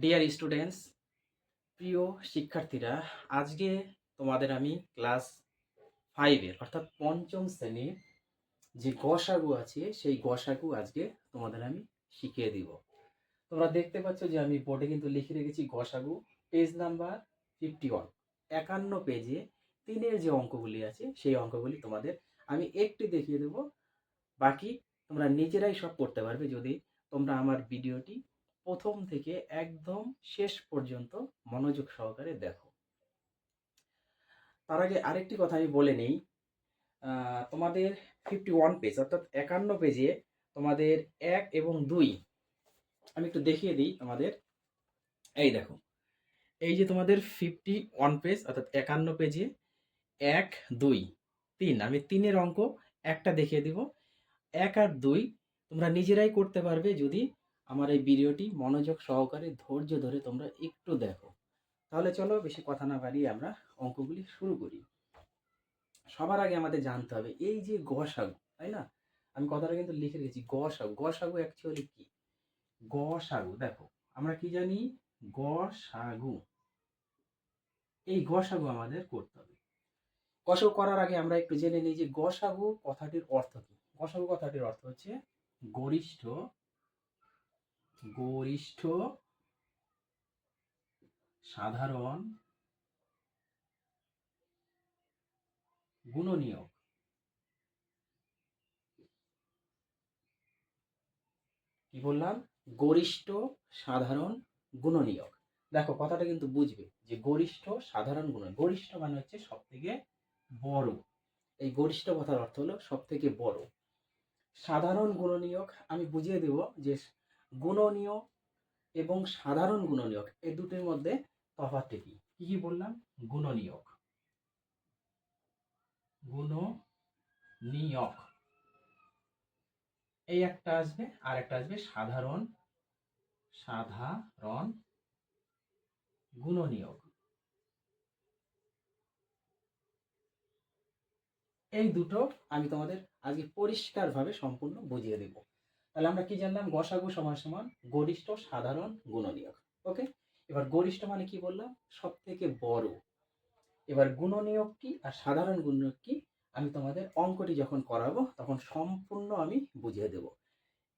Dear students, প্রিয় শিক্ষার্থীরা, আজকে তোমাদের আমি ক্লাস 5-এর অর্থাৎ পঞ্চম শ্রেণীর যে গসাগু আছে সেই গসাগু আজকে তোমাদের আমি শিখিয়ে দিব। তোমরা দেখতে পাচ্ছ যে আমি বোর্ডে কিন্তু লিখে রেখেছি গসাগু, পেজ নাম্বার 51। 51 পেজে 3-এর যে অঙ্কগুলি আছে সেই অঙ্কগুলি তোমাদের আমি একটু দেখিয়ে দেব। বাকি তোমরা নিজেরাই সব করতে পারবে যদি তোমরা আমার ভিডিওটি প্রথম থেকে একদম শেষ পর্যন্ত মনোযোগ সহকারে দেখো। তার আগে আরেকটি কথা আমি বলে নেই, তোমাদের 51 পেজ অর্থাৎ 51 পেজে তোমাদের 1 এবং 2 আমি একটু দেখিয়ে দিই তোমাদের। এই দেখো, এই যে তোমাদের 51 পেজ অর্থাৎ 51 পেজে 1, 2, 3, আমি 3-এর অঙ্ক একটা দেখিয়ে দিব। 1 আর 2 তোমরা নিজেরাই করতে পারবে যদি আমার এই ভিডিওটি মনোযোগ সহকারে ধৈর্য ধরে তোমরা একটু দেখো। তাহলে চলো বেশি কথা না বাড়িয়ে আমরা অঙ্কগুলি শুরু করি। সবার আগে আমাদের জানতে হবে এই যে গসাগু, তাই না? আমি কথাটা কিন্তু লিখে রেখেছি গসাগু। গসাগু অ্যাকচুয়ালি কি? গসাগু দেখো, আমরা কি জানি? গসাগু, এই গসাগু আমাদের করতে হবে। গসাগু করার আগে আমরা একটু জেনে নিই যে গসাগু কথাটির অর্থ কি। গসাগু কথাটির অর্থ হচ্ছে গরিষ্ঠ, গরিষ্ঠ সাধারণ গুণনীয়ক। কি বললাম? গরিষ্ঠ সাধারণ গুণনীয়ক। দেখো কথাটা কিন্তু বুঝবে যে গরিষ্ঠ সাধারণ গুণ, গরিষ্ঠ মানে হচ্ছে সব থেকে বড়। এই গরিষ্ঠ কথার অর্থ হলো সব থেকে বড়। সাধারণ গুণনীয়ক আমি বুঝিয়ে দেব যে গুণনীয়ক এবং সাধারণ গুণনীয়ক এই দুটির মধ্যে তফাৎটা কি। কি কি বললাম? গুণনীয়ক, গুণনীয়ক এই একটা আসবে, আর একটা আসবে সাধারণ, সাধারণ গুণনীয়ক। এই দুটো আমি তোমাদের আজকে পরিষ্কারভাবে সম্পূর্ণ বুঝিয়ে দেব। তাহলে আমরা কি জানলাম? গসাগু সমান সমান গরিষ্ঠ সাধারণ গুণনীয়ক। ওকে, এবার গরিষ্ঠ মানে কি বললাম? সব থেকে বড়। এবার গুণনীয়ক কি আর সাধারণ গুণনীয়ক কি আমি তোমাদের অঙ্কটি যখন করাবো তখন সম্পূর্ণ আমি বুঝিয়ে দেব।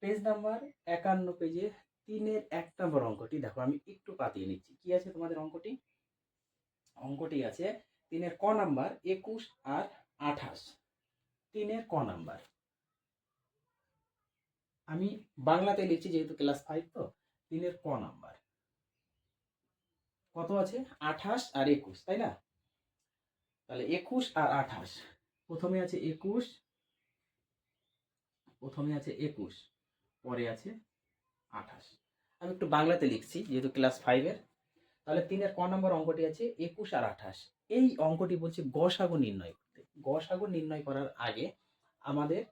পেজ নাম্বার 51 পেজে 3-এর 1 নম্বর অঙ্কটি দেখো, আমি একটু পাতিয়ে নিচ্ছি। কি আছে তোমাদের অঙ্কটি? অঙ্কটি আছে 3-এর ক নাম্বার 21 আর 28। 3-এর ক নাম্বার আমি বাংলাতে লিখছি যেহেতু ক্লাস 5, তো 3-এর ক নাম্বার কত আছে? 28 আর 21, তাই না? তাহলে 21 আর 28, প্রথমে আছে 21, প্রথমে আছে 21, পরে আছে 28। আমি একটু বাংলাতে লিখছি যেহেতু ক্লাস 5-এর। তাহলে 3-এর ক নম্বর অঙ্কটি আছে 21 আর 28। এই অঙ্কটি বলছে গসাগু নির্ণয় করতে। গসাগু নির্ণয় করার আগে আমাদের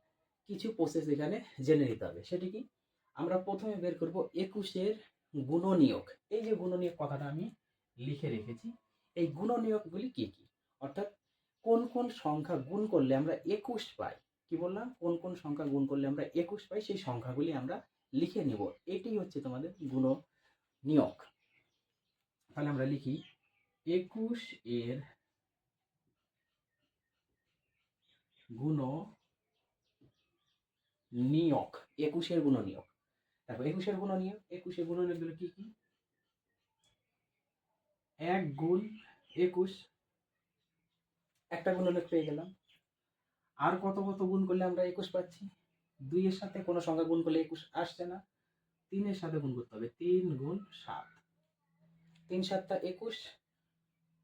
কিছু প্রসেস এখানে জেনে নিতে হবে। সেটি কি? আমরা প্রথমে বের করব 21-এর গুণনীয়ক। এই যে গুণনীয়ক কথাটা আমি লিখে রেখেছি, এই গুণনীয়কগুলি কি কি, অর্থাৎ কোন কোন সংখ্যা গুণ করলে আমরা 21 পাই। কি বললাম? কোন কোন সংখ্যা গুণ করলে আমরা 21 পাই সেই সংখ্যাগুলি আমরা লিখে নেব। এটি হচ্ছে তোমাদের গুণনীয়ক। তাহলে আমরা লিখি 21 এর গুণনীয়ক। 21 এর গুণনীয়ক দেখো, 21 এর গুণনীয়ক, 21 এর গুণনীয়কগুলো কি কি? 1 গুণ 21, একটা গুণনীয়ক পেয়ে গেলাম। আর কত কত গুণ করলে আমরা 21 পাচ্ছি? 2 এর সাথে কোনো সংখ্যা গুণ করলে 21 আসছে না, 3 এর সাথে গুণ করতে হবে। 3 গুণ 7, 3 7 21।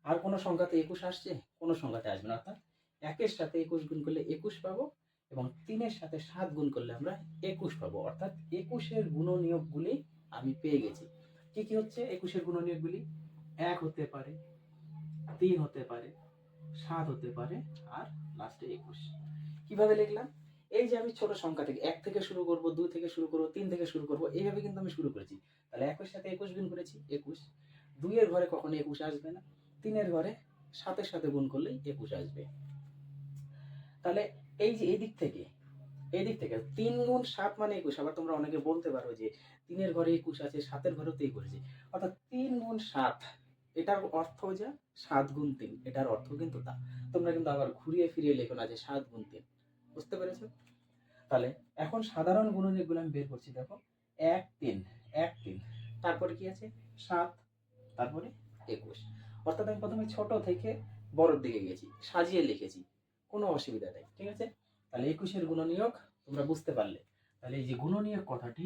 আর কোনো সংখ্যাতে 21 আসছে? কোনো সংখ্যাতে আসবে না, অর্থাৎ 1 এর সাথে 21 গুণ করলে 21 পাবো এবং 3 এর সাথে 7 গুণ করলে আমরা 21 পাবো। অর্থাৎ 21 এর গুণনীয়কগুলি আমি পেয়ে গেছি। কি কি হচ্ছে 21 এর গুণনীয়কগুলি? 1 হতে পারে, 3 হতে পারে, 7 হতে পারে, আর লাস্টে 21। কিভাবে লিখলাম? এই যে আমি ছোট সংখ্যা থেকে 1 থেকে শুরু করব, 2 থেকে শুরু করব, 3 থেকে শুরু করব, এইভাবে কিন্তু আমি শুরু করেছি। তাহলে 1 এর সাথে 21 গুণ করেছি 21, 2 এর ঘরে কখনো 21 আসবে না, 3 এর ঘরে 7 এর সাথে গুণ করলেই 21 আসবে। তাহলে এই যে এই দিক থেকে এই দিক থেকে 3 গুণ 7 মানে 21। আবার তোমরা অনেকে বলতে পারো যে 3 এর ঘরে 21 আছে, 7 এর ঘরেও তো 21 আছে। অর্থাৎ 3 গুণ 7, এটার অর্থ যে 7 গুণ 3, এটার অর্থ কিন্তু তা। তোমরা কিন্তু আবার ঘুরিয়ে ফিরিয়ে লেখো না যে 7 গুণ 3। বুঝতে পেরেছো? তাহলে এখন সাধারণ গুণনীয়কগুলো আমি বের করছি। দেখো 1 3 1 3, তারপরে কি আছে 7, তারপরে 21। অর্থাৎ আমি প্রথমে ছোট থেকে বড়র দিকে গেছি, সাজিয়ে লিখেছি, কোনো অসুবিধা নেই। ঠিক আছে? তাহলে 21 গুণনীয়ক তোমরা বুঝতে পারলে। তাহলে এই যে গুণনীয়ক কথাটি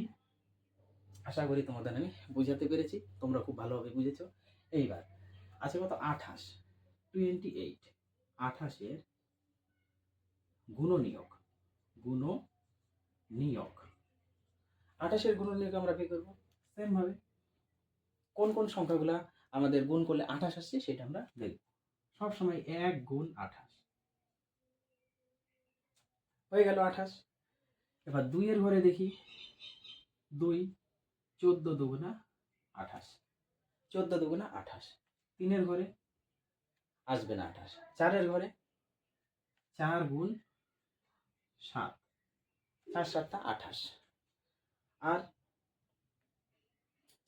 আশা করি তোমাদের আমি বুঝাতে পেরেছি, তোমরা খুব ভালোভাবে বুঝেছো। এইবার আছে কত 28, 28, 28 গুণনীয়ক, গুণনীয়ক 28 গুণনীয়ক আমরা কি করবো সেম ভাবে। কোন কোন সংখ্যাগুলা আমাদের গুণ করলে 28 আসছে সেটা আমরা দেখব। সবসময় 1 গুণ 28 হয়ে গেল 28। এবার 2 এর ঘরে দেখি, 2 14 দুগুণা 28, 14 দুগুণা 28। 3 এর ঘরে আসবে না 28। 4 এর ঘরে 4 গুণ 7, 4 7 28, আর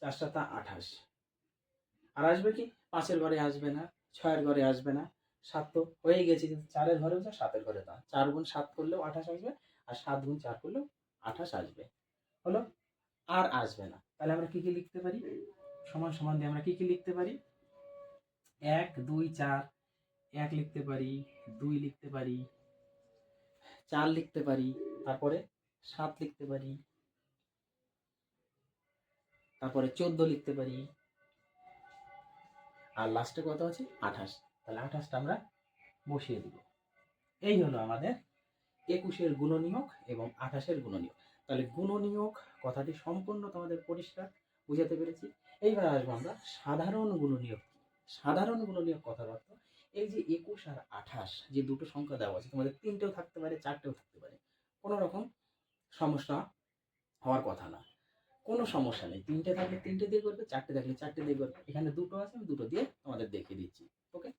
4 7 28। আর আসবে কি 5 এর ঘরে আসবে না, 6 এর ঘরে আসবে না, 7 তো হয়ে গেছে, কিন্তু 4 এর ঘরেও যা 7 এর ঘরে তা। 4 গুণ 7 করলেও 28 আসবে, আর 7 গুণ 4 করলেও 28 আসবে। হলো? আর আসবে না। তাহলে আমরা কি কি লিখতে পারি? সমান সমান দিয়ে আমরা কি কি লিখতে পারি? 1 2 4, 1 লিখতে পারি, 2 লিখতে পারি, 4 লিখতে পারি, তারপরে 7 লিখতে পারি, তারপরে 14 লিখতে পারি, আর লাস্টে কত আছে 28। তাহলে 28টা আমরা বসিয়ে দিব। এই হলো আমাদের 21 গুণনীয়ক এবং 28 গুণনীয়ক। তাহলে গুণনীয়ক কথাটি সম্পূর্ণ তোমাদের পরিষ্কার বুঝাতে পেরেছি। এইবার আসবো আমরা সাধারণ গুণনীয়ক। সাধারণ গুণনীয়ক কথার অর্থ এই যে 21 আর 28 যে দুটো সংখ্যা দেওয়া আছে, তোমাদের 3টেও থাকতে পারে, 4টেও থাকতে পারে, কোনো রকম সমস্যা হওয়ার কথা না। কোনো সমস্যা নেই, 3টে থাকলে 3টে দিয়ে করবে, 4টে থাকলে 4টে দিয়ে করবে। এখানে দুটো আছে, আমি দুটো দিয়ে তোমাদের দেখিয়ে দিচ্ছি। ওকে?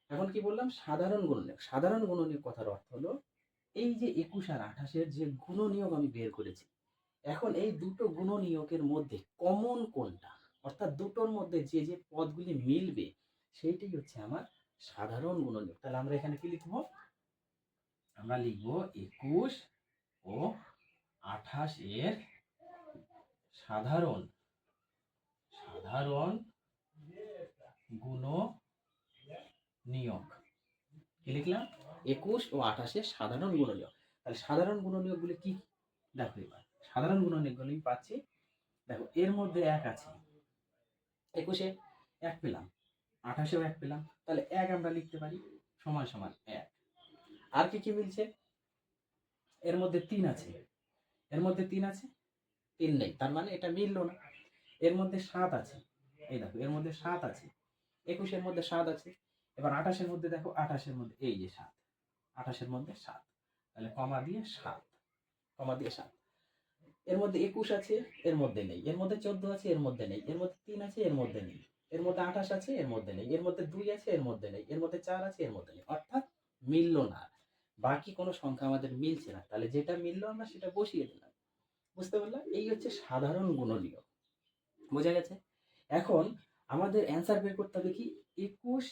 এখন কি বললাম? সাধারণ গুণনীয়ক। সাধারণ গুণনীয়ক কথার অর্থ হলো এই যে 21 আর 28 যে গুণনীয়ক আমি বের করেছি, এখন এই দুটো গুণনীয়কের মধ্যে কমন কোনটা, অর্থাৎ দুটোর মধ্যে যে যে পদগুলি মিলবে সেইটাই হচ্ছে আমার সাধারণ গুণনীয়ক। তাহলে আমরা এখানে কি লিখবো? আমরা লিখবো 21 ও 28 এর সাধারণ গুণনীয়ক। কি লিখলাম? 21 ও 28 এর সাধারণ গুণনীয়ক। তাহলে সাধারণ গুণনীয়কগুলি কি? দেখো এবার সাধারণ গুণনীয়কগুলি আমি পাচ্ছি। দেখো এর মধ্যে 1 আছে, 21-এ 1 পেলাম, 28-এও 1 পেলাম, তাহলে 1 আমরা লিখতে পারি সমান সমান 1। আর কি কি মিলছে? এর মধ্যে 3 আছে, এর মধ্যে 3 আছে, 3 নেই, তার মানে এটা মিললো না। এর মধ্যে 7 আছে, এই দেখো এর মধ্যে 7 আছে, 21-এর মধ্যে 7 আছে। এবার 28-এর মধ্যে দেখো, 28-এর মধ্যে এই যে 7, 28-এর মধ্যে 7, তাহলে কমা দিয়ে 7, কমা দিয়ে 7। এর মধ্যে 21 আছে, এর মধ্যে নেই। এর মধ্যে 14 আছে, এর মধ্যে নেই। এর মধ্যে 3 আছে, এর মধ্যে নেই। এর মধ্যে 28 আছে, এর মধ্যে নেই। এর মধ্যে 2 আছে, এর মধ্যে নেই। এর মধ্যে 4 আছে, এর মধ্যে নেই। অর্থাৎ মিললো না। বাকি কোনো সংখ্যা আমাদের মিলছে না। তাহলে যেটা মিললো আমরা সেটা বসিয়ে দিলাম। বুঝতে পারলাম? এই হচ্ছে সাধারণ গুণনীয়ক। বোঝা গেছে? এখন আমাদের অ্যান্সার বের করতে হবে কি? 21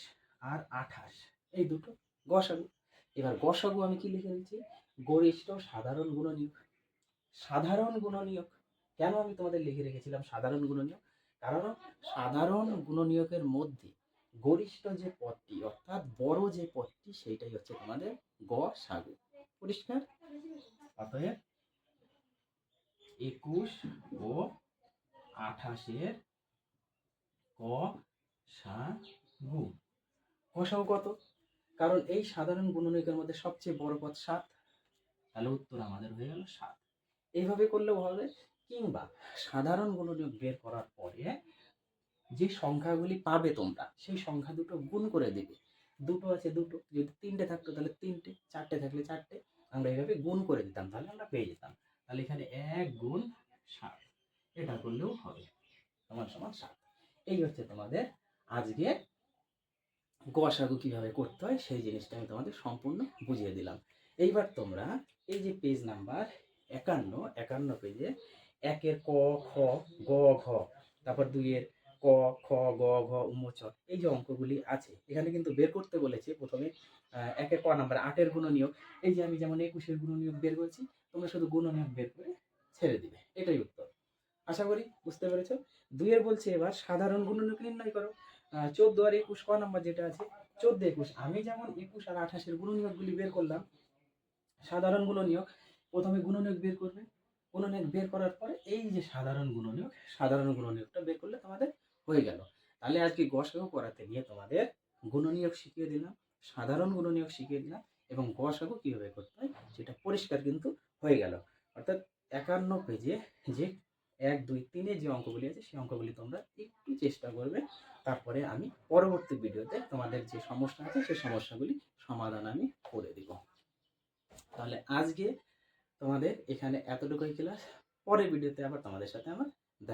আর 28 এই দুটো গসাগু। এবার গসাগু আমি কি লিখে নিচ্ছি? গরিষ্ঠ সাধারণ গুণনীয়ক। সাধারণ গুণনীয়ক কেন আমি তোমাদের লিখে রেখেছিলাম সাধারণ গুণনীয়ক? কারণ সাধারণ গুণনীয়কের মধ্যে গরিষ্ঠ যে পদটি, অর্থাৎ বড় যে পদটি, সেইটাই হচ্ছে তোমাদের গসাগু। পরিষ্কার? অতএব 21 ও 28-এর গসাগু। গসাগু কত? কারণ এই সাধারণ গুণনীয়কের মধ্যে সবচেয়ে বড় পদ 7, তাহলে উত্তর আমাদের হয়ে গেল 7। এইভাবে করলেও হবে, কিংবা সাধারণ গুণনীয়ক বের করার পরে যে সংখ্যাগুলি পাবে তোমরা, সেই সংখ্যা দুটো গুণ করে দেবে। দুটো আছে দুটো, যদি 3টে থাকতো তাহলে 3টে, 4টে থাকলে 4টে, আমরা এইভাবে গুণ করে দিতাম, তাহলে আমরা পেয়ে যেতাম। তাহলে এখানে 1 গুণ 7 এটা করলেও হবে, সমান সমান 7। এই হচ্ছে তোমাদের আজকে গসাগু কিভাবে করতে হয় সেই জিনিসটা আমি তোমাদের সম্পূর্ণ বুঝিয়ে দিলাম। এইবার তোমরা এই যে পেজ নাম্বার 51 পেজে 1-এর ক, খ, গ, ঘ, তারপর 2-এর ক, খ, গ, ঘ, উমোচন, এই যে অঙ্কগুলি আছে এখানে কিন্তু বের করতে বলেছে প্রথমে 1-এর ক নাম্বার 8-এর গুণনীয়ক। এই যে আমি যেমন 21-এর গুণনীয়ক বের করেছি, তোমরা শুধু গুণনীয়ক বের করে ছেড়ে দিবে, এটাই উত্তর। আশা করি বুঝতে পেরেছ। 2-এর বলছে এবার সাধারণ গুণনীয়ক নির্ণয় করো। 14 আর 21 ক নাম্বার যেটা আছে, 14 21, আমি যেমন 21 আর 28-এর গুণনীয়কগুলি বের করলাম, সাধারণ গুণনীয়ক প্রথমে গুণনীয়ক বের করবে, গুণনীয়ক বের করার পরে এই যে সাধারণ গুণনীয়কটা বের করলে তোমাদের হয়ে গেল। তাহলে আজকে গসাগু করাতে গিয়ে তোমাদের গুণনীয়ক শিখিয়ে দিলাম, সাধারণ গুণনীয়ক শিখিয়ে দিলাম, এবং গসাগু কিভাবে করতে হয় সেটা পরিষ্কার কিন্তু হয়ে গেল। অর্থাৎ 51 পেজে যে 1 2 3-এ যে অঙ্কগুলি আছে সেই অঙ্কগুলি তোমরা একটু চেষ্টা করবে, তারপরে আমি পরবর্তী ভিডিওতে তোমাদের যে সমস্যা আছে সেই সমস্যাগুলি সমাধান আমি করে দিব। তাহলে আজকে তোমাদের এখানে এতটুকুই ক্লাস। পরের ভিডিওতে আবার তোমাদের সাথে আমার